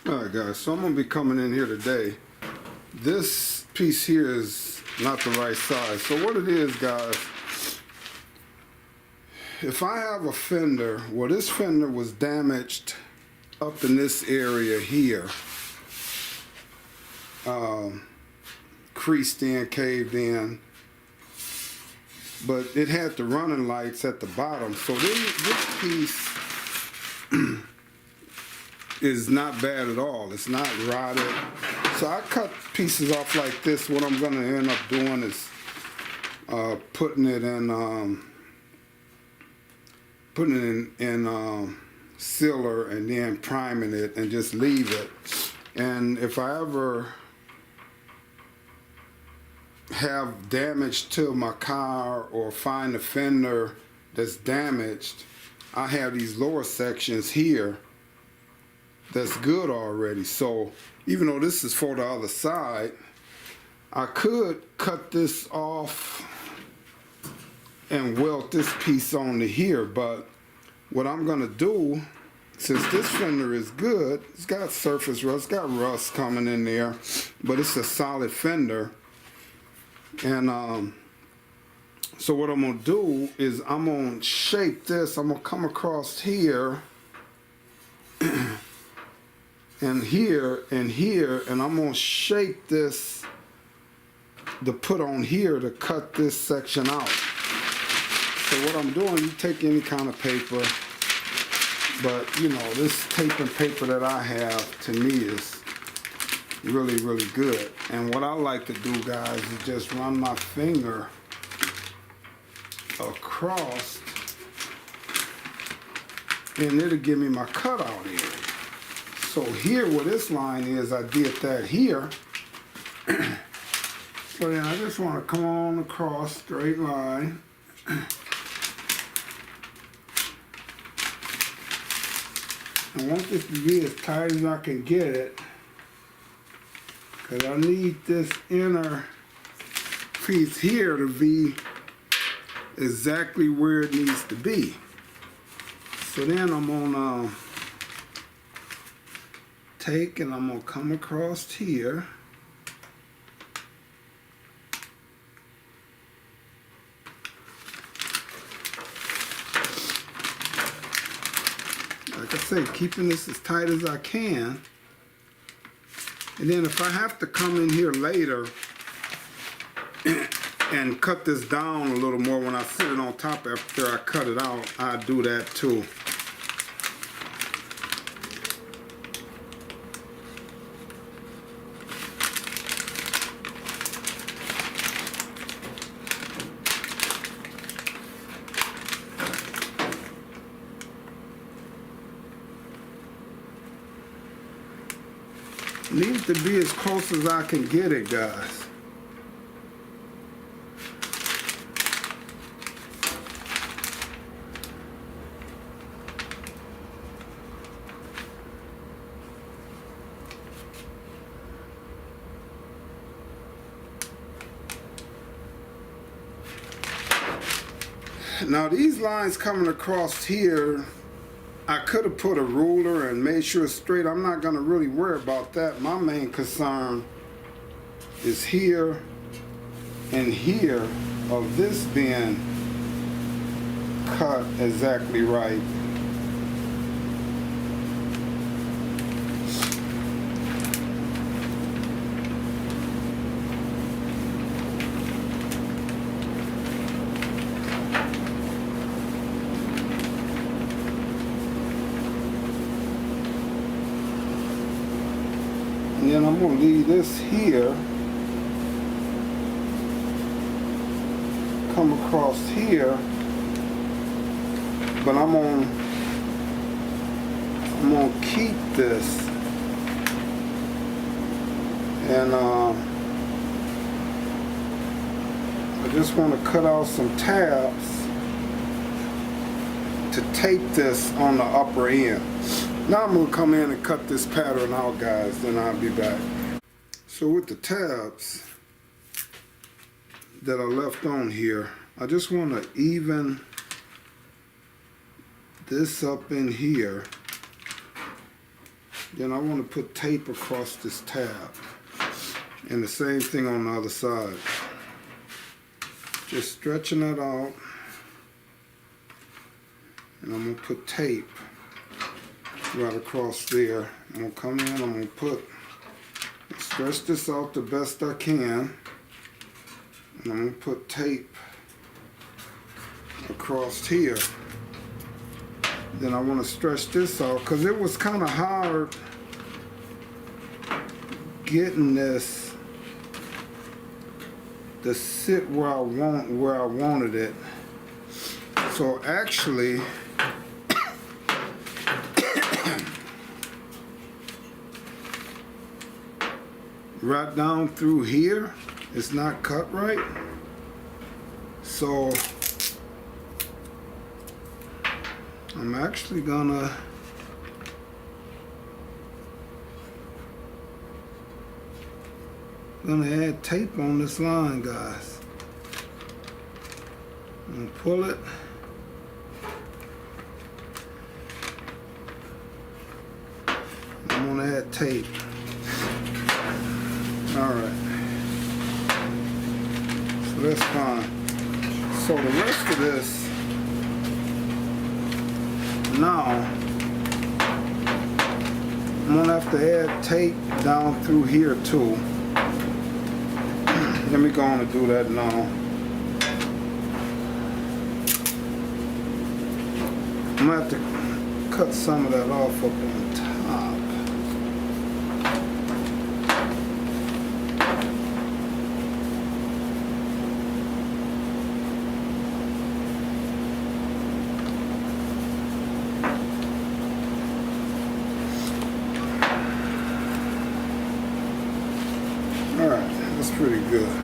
Alright guys, so I'm going to be coming in here today. This piece here is not the right size. So what it is, guys, if I have a fender, well, this fender was damaged up in this area here. Creased in, caved in. But it had the running lights at the bottom. So this piece is not bad at all. It's not rotted. So I cut pieces off like this. What I'm going to end up doing is putting it in sealer and then priming it and just leave it. And if I ever have damage to my car or find a fender that's damaged, I have these lower sections here that's good already. So even though this is for the other side, I could cut this off and weld this piece onto here. But what I'm gonna do, since this fender is good, it's got surface rust, it's got rust coming in there, but it's a solid fender. And so what I'm gonna do is I'm gonna shape this. I'm gonna come across here and here and here, and I'm gonna shape this to put on here to cut this section out. So what I'm doing, you take any kind of paper, but you know, this tape and paper that I have, to me, is really, really good. And what I like to do, guys, is just run my finger across, and it'll give me my cutout area. So here where this line is, I did that here. So then I just want to come on across, straight line. I want this to be as tight as I can get it, because I need this inner piece here to be exactly where it needs to be. So then I'm gonna take and I'm gonna come across here. Like I say, keeping this as tight as I can. And then if I have to come in here later and cut this down a little more when I sit it on top after I cut it out, I do that too. Needs to be as close as I can get it, guys. Now these lines coming across here, I could have put a ruler and made sure it's straight. I'm not going to really worry about that. My main concern is here and here of this being cut exactly right. And then I'm going to leave this here, come across here, but I'm going to keep this, and I just want to cut out some tabs to tape this on the upper end. Now I'm going to come in and cut this pattern out, guys, then I'll be back. So with the tabs that I left on here, I just want to even this up in here Then I want to put tape across this tab. And the same thing on the other side. Just stretching it out. And I'm going to put tape right across there. I'm going to come in, I'm going to stretch this out the best I can. And I'm going to put tape across here. Then I want to stretch this out because it was kind of hard getting this to sit where I wanted it. So actually right down through here it's not cut right. So I'm actually gonna add tape on this line, guys. I'm gonna pull it. I'm gonna add tape. Alright. So that's fine. So the rest of this, now I'm gonna have to add tape down through here too. Let me go on and do that now. I'm gonna have to cut some of that off up on top. Alright, that's pretty good.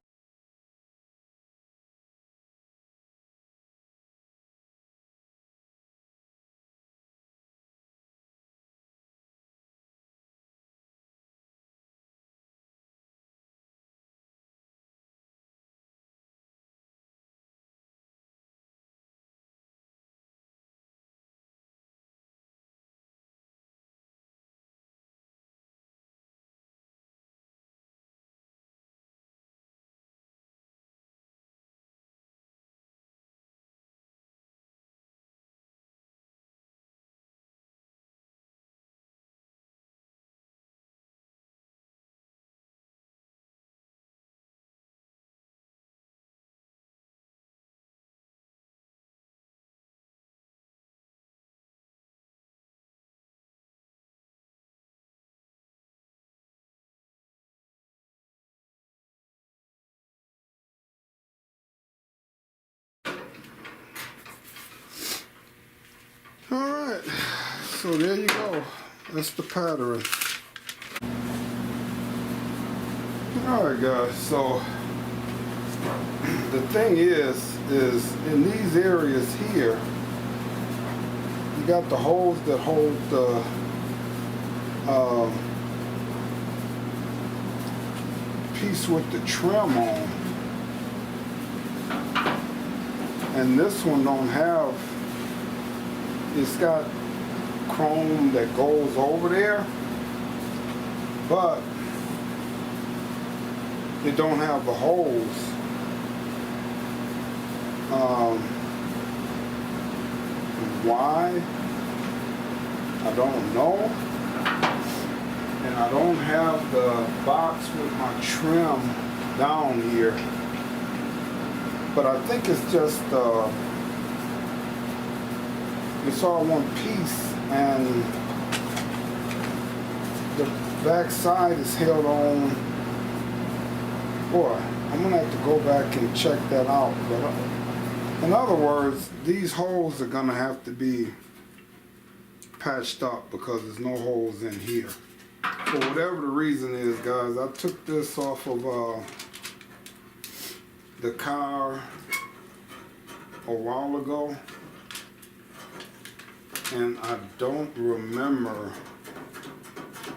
Alright, so there you go. That's the pattern. Alright guys, so the thing is in these areas here, you got the holes that hold the piece with the trim on. And this one don't have, it's got chrome that goes over there, but it don't have the holes. Why? I don't know. And I don't have the box with my trim down here. But I think it's just it's all one piece, and the back side is held on. Boy, I'm gonna have to go back and check that out. But in other words, these holes are gonna have to be patched up because there's no holes in here. For whatever the reason is, guys, I took this off of the car a while ago, and I don't remember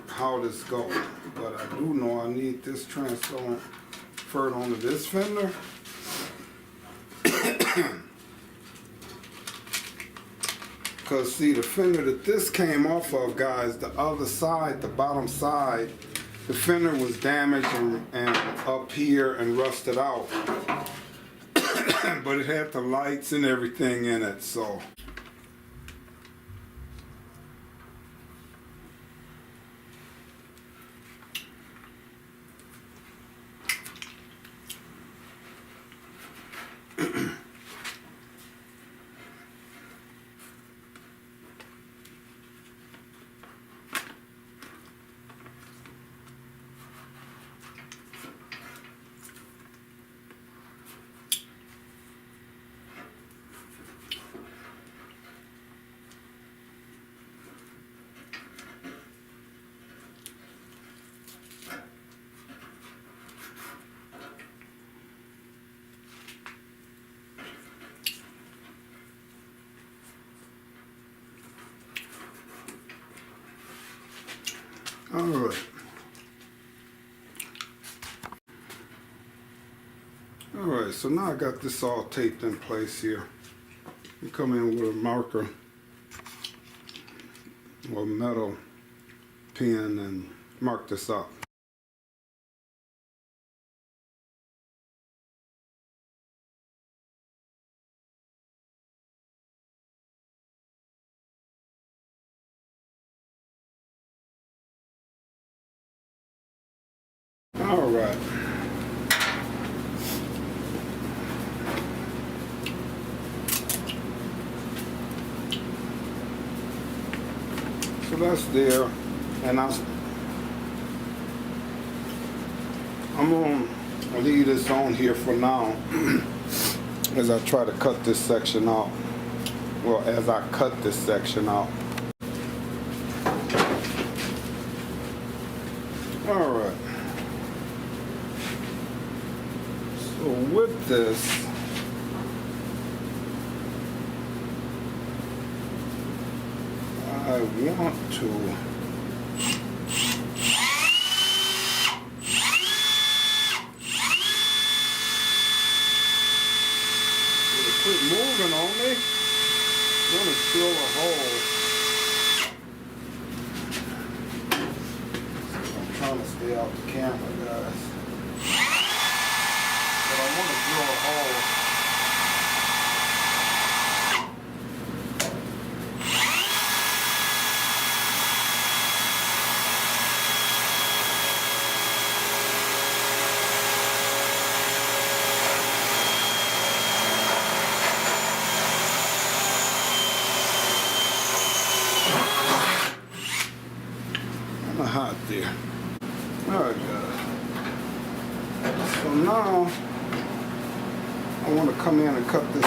how this goes, but I do know I need this transferred onto this fender. Because see, the fender that this came off of, guys, the other side, the bottom side, the fender was damaged and up here and rusted out. But it had the lights and everything in it, so. All right. All right, so now I got this all taped in place here. You come in with a marker or metal pen and mark this up. All right. So that's there, and I'm gonna leave this on here for now as I try to cut this section out. Well, as I cut this section out. All right. So with this, I want to quit moving on me. I'm gonna drill a hole. I'm trying to stay off the camera, guys. But I want to drill a hole. Hot there. Alright guys. So now I want to come in and cut this.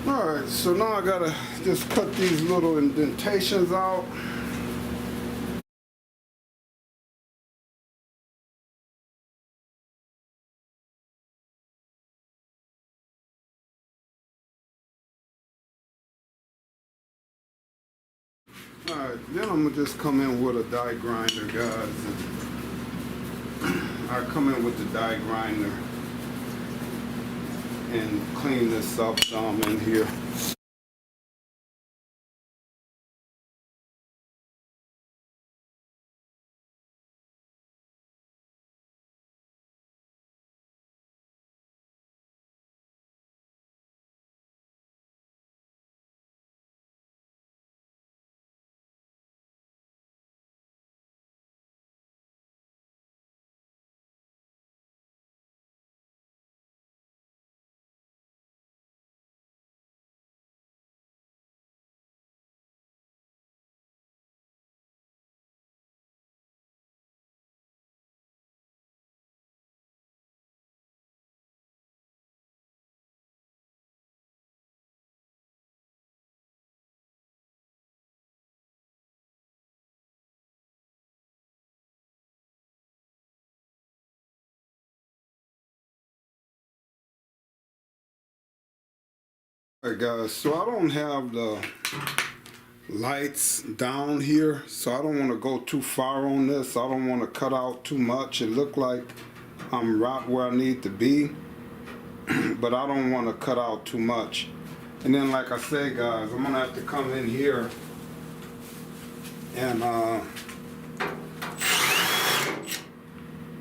Alright, so now I gotta just cut these little indentations out. Alright, then I'm gonna just come in with a die grinder, guys. I come in with the die grinder and clean this up some in here. Alright guys, so I don't have the lights down here, so I don't want to go too far on this. I don't want to cut out too much. It look like I'm right where I need to be, but I don't want to cut out too much. And then like I said guys, I'm gonna have to come in here and well,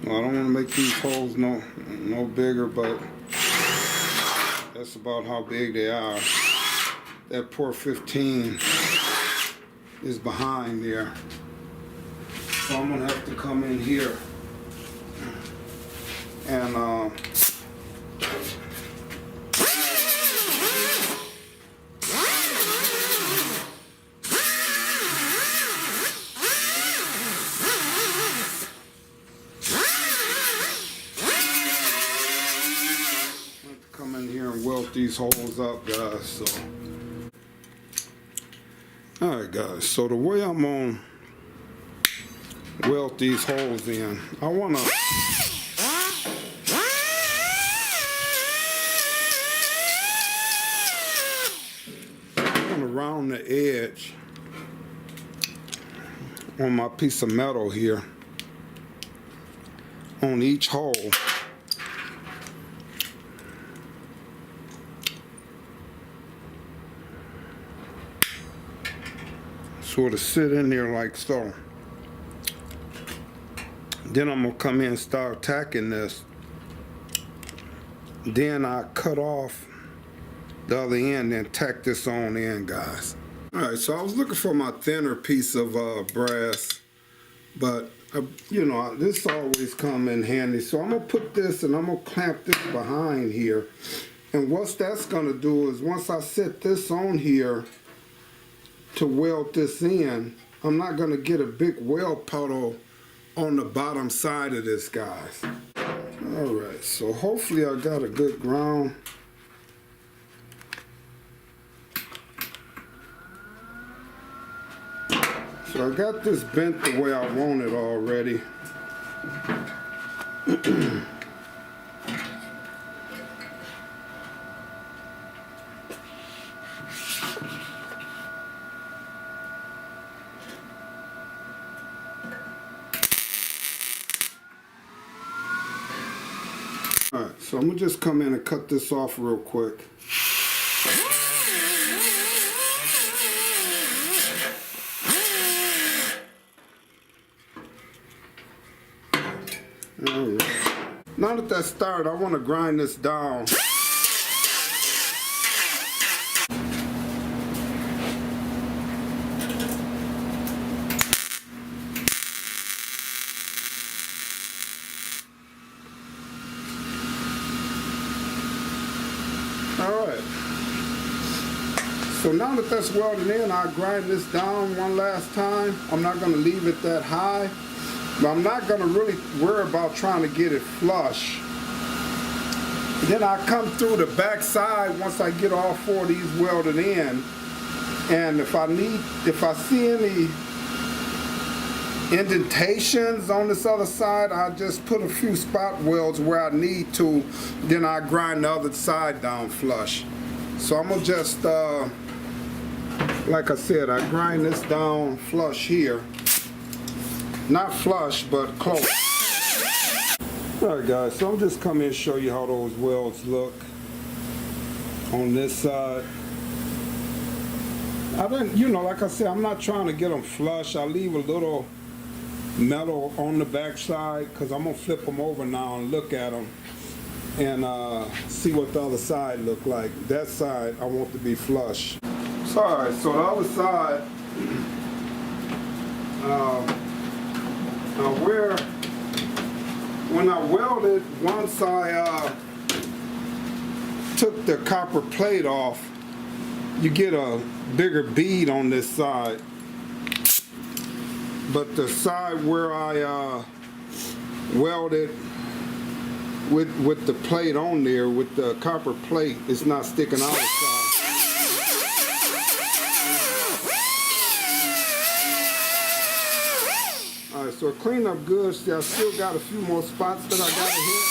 I don't want to make these holes no bigger, but that's about how big they are. That port 15 is behind there. So I'm gonna have to come in here and weld these holes up, guys. So alright guys, so the way I'm gonna weld these holes in, I wanna round the edge on my piece of metal here on each hole. Sort of sit in there like so. Then I'm gonna come in and start tacking this. Then I cut off the other end and tack this on in, guys. Alright, so I was looking for my thinner piece of brass, but you know, this always come in handy. So I'm gonna put this and I'm gonna clamp this behind here. And what that's gonna do is once I set this on here to weld this in, I'm not gonna get a big weld puddle on the bottom side of this, guys. Alright, so hopefully I got a good ground. So I got this bent the way I want it already. Alright, so I'm gonna just come in and cut this off real quick. Alright. Now that that's started, I want to grind this down. Alright, so now that that's welded in, I'll grind this down one last time. I'm not going to leave it that high, but I'm not going to really worry about trying to get it flush. Then I come through the back side once I get all four of these welded in, and if I see any indentations on this other side, I just put a few spot welds where I need to, then I grind the other side down flush. So I'm gonna just like I said, I grind this down flush here. Not flush, but close. Alright guys, so I'm just coming to show you how those welds look on this side. I didn't, like I said, I'm not trying to get them flush. I leave a little metal on the back side because I'm going to flip them over now and look at them and see what the other side look like. That side I want to be flush. So, alright, so the other side, when I welded, once I took the copper plate off, you get a bigger bead on this side. But the side where I welded with the plate on there, with the copper plate, it's not sticking out the side. Alright, so it cleaned up good. See, I still got a few more spots that I gotta hit.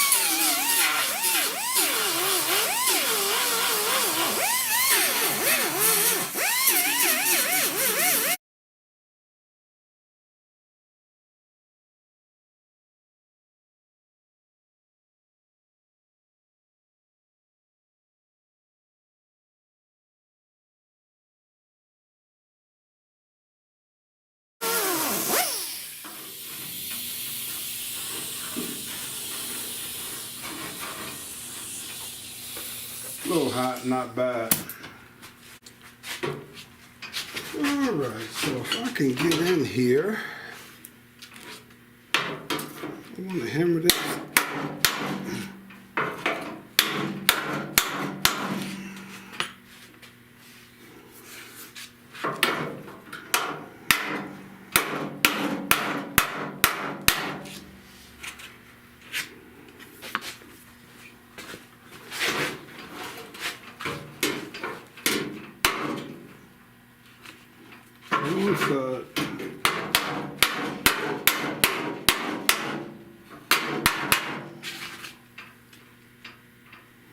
A little hot, not bad. Alright, so if I can get in here, I want to hammer this.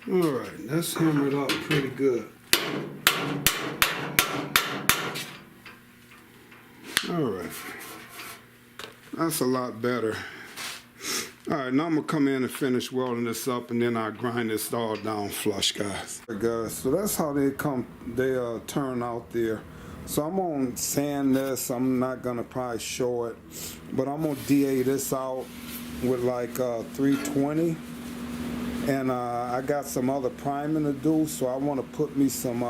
Alright, that's hammered up pretty good. Alright, that's a lot better. Alright, now I'm going to come in and finish welding this up, and then I'll grind this all down flush, guys. Alright guys, so that's how they turn out there. So I'm going to sand this. I'm not going to probably show it, but I'm going to DA this out with like 320. And I got some other priming to do, so I want to put me some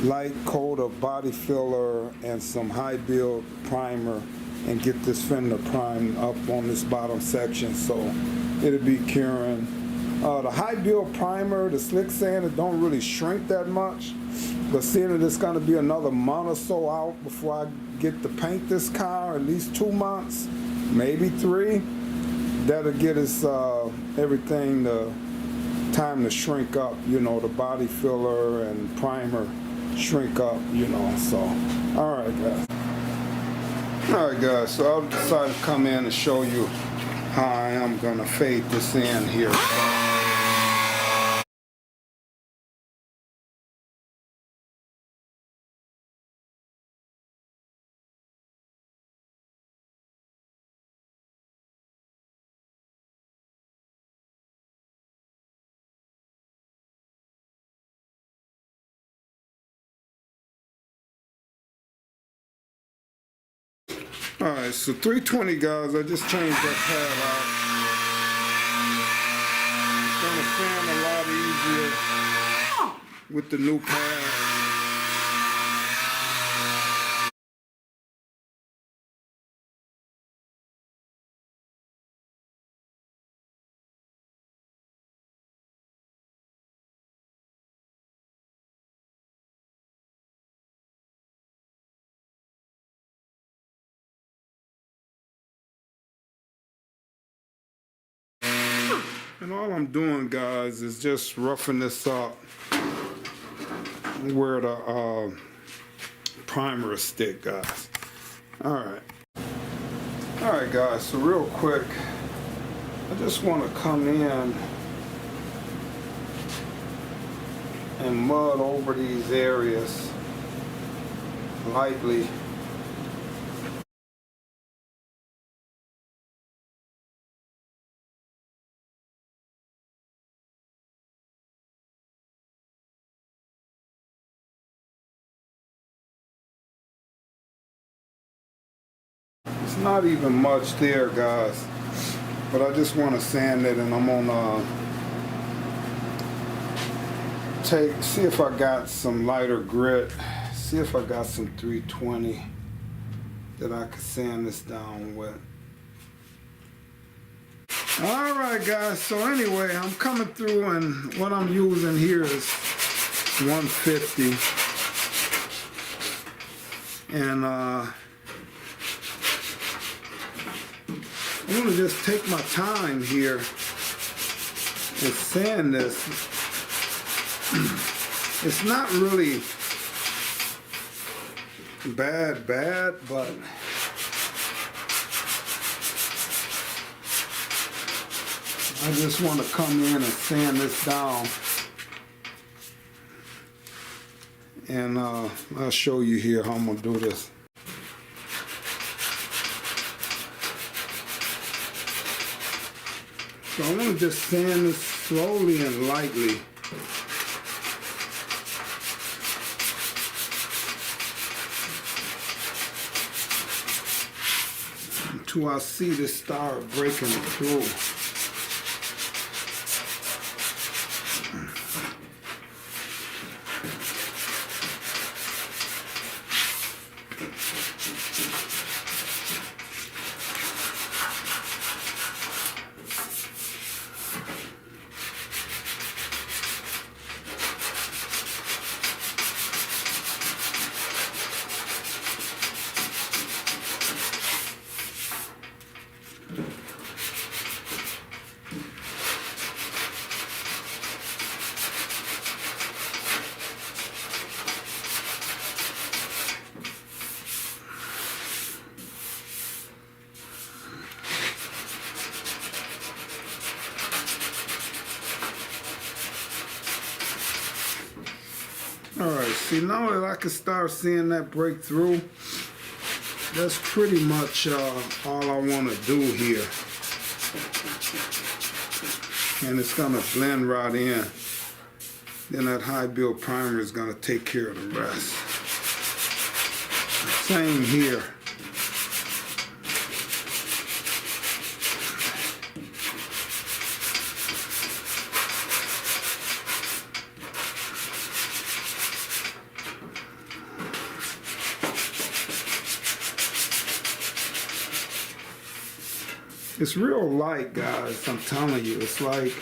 light coat of body filler and some high build primer and get this fender primed up on this bottom section so it'll be curing. The high build primer, the slick sand, it don't really shrink that much, but seeing that it's going to be another month or so out before I get to paint this car, at least 2 months, maybe 3. That'll get us everything the time to shrink up, the body filler and primer shrink up, so. Alright guys. Alright guys, so I decided to come in and show you how I am going to fade this in here. Alright, so 320 guys, I just changed that pad out. It's going to fan a lot easier with the new pad. And all I'm doing, guys, is just roughing this up where the primer is stick, guys. Alright. Alright, guys, so real quick, I just want to come in and mud over these areas lightly. It's not even much there, guys, but I just want to sand it, and I'm gonna see if I got some lighter grit, see if I got some 320 that I could sand this down with. Alright guys, so anyway, I'm coming through, and what I'm using here is 150, and I'm going to just take my time here and sand this. It's not really bad, but I just want to come in and sand this down. And I'll show you here how I'm going to do this. So I'm going to just sand this slowly and lightly. Until I see this start breaking through. Alright, see, now that I can start seeing that breakthrough, that's pretty much all I want to do here. And it's going to blend right in. Then that high build primer is going to take care of the rest. Same here. It's real light, guys, I'm telling you. It's like,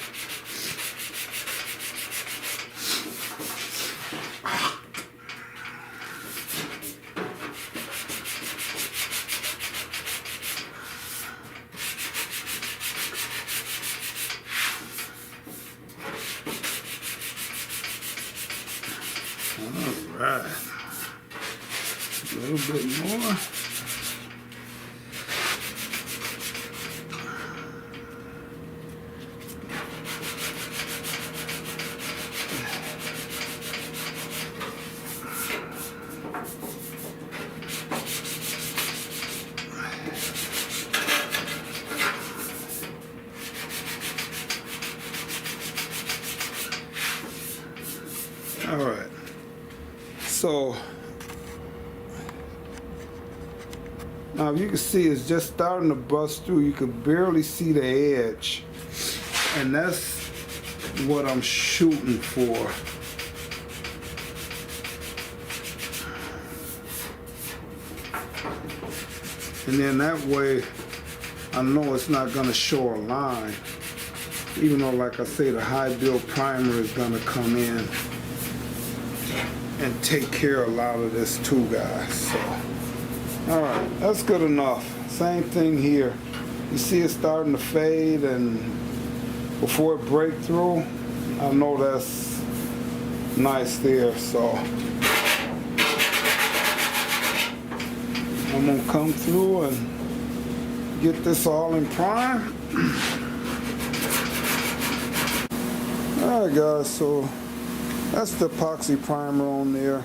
all right, a little bit more. All right, so now you can see it's just starting to bust through. You can barely see the edge, and that's what I'm shooting for. And then that way I know it's not going to show a line, even though, like I say, the high build primer is going to come in and take care of a lot of this too, guys. So, all right, that's good enough. Same thing here. You see it starting to fade, and before it break through, I know that's nice there. So I'm gonna come through and get this all in prime. All right, guys. So that's the epoxy primer on there.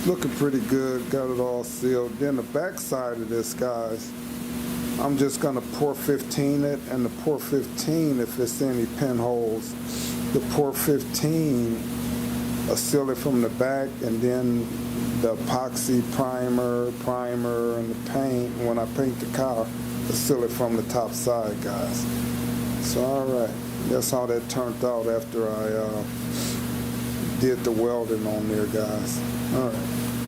looking pretty good. Got it all sealed. Then the back side of this, guys, I'm just gonna pour 15 it, and the pour 15, if it's any pinholes, the pour 15 seal it from the back, and then the epoxy primer, and the paint, when I paint the car, I seal it from the top side, guys. So, all right, that's how that turned out after I did the welding on there, guys. All right.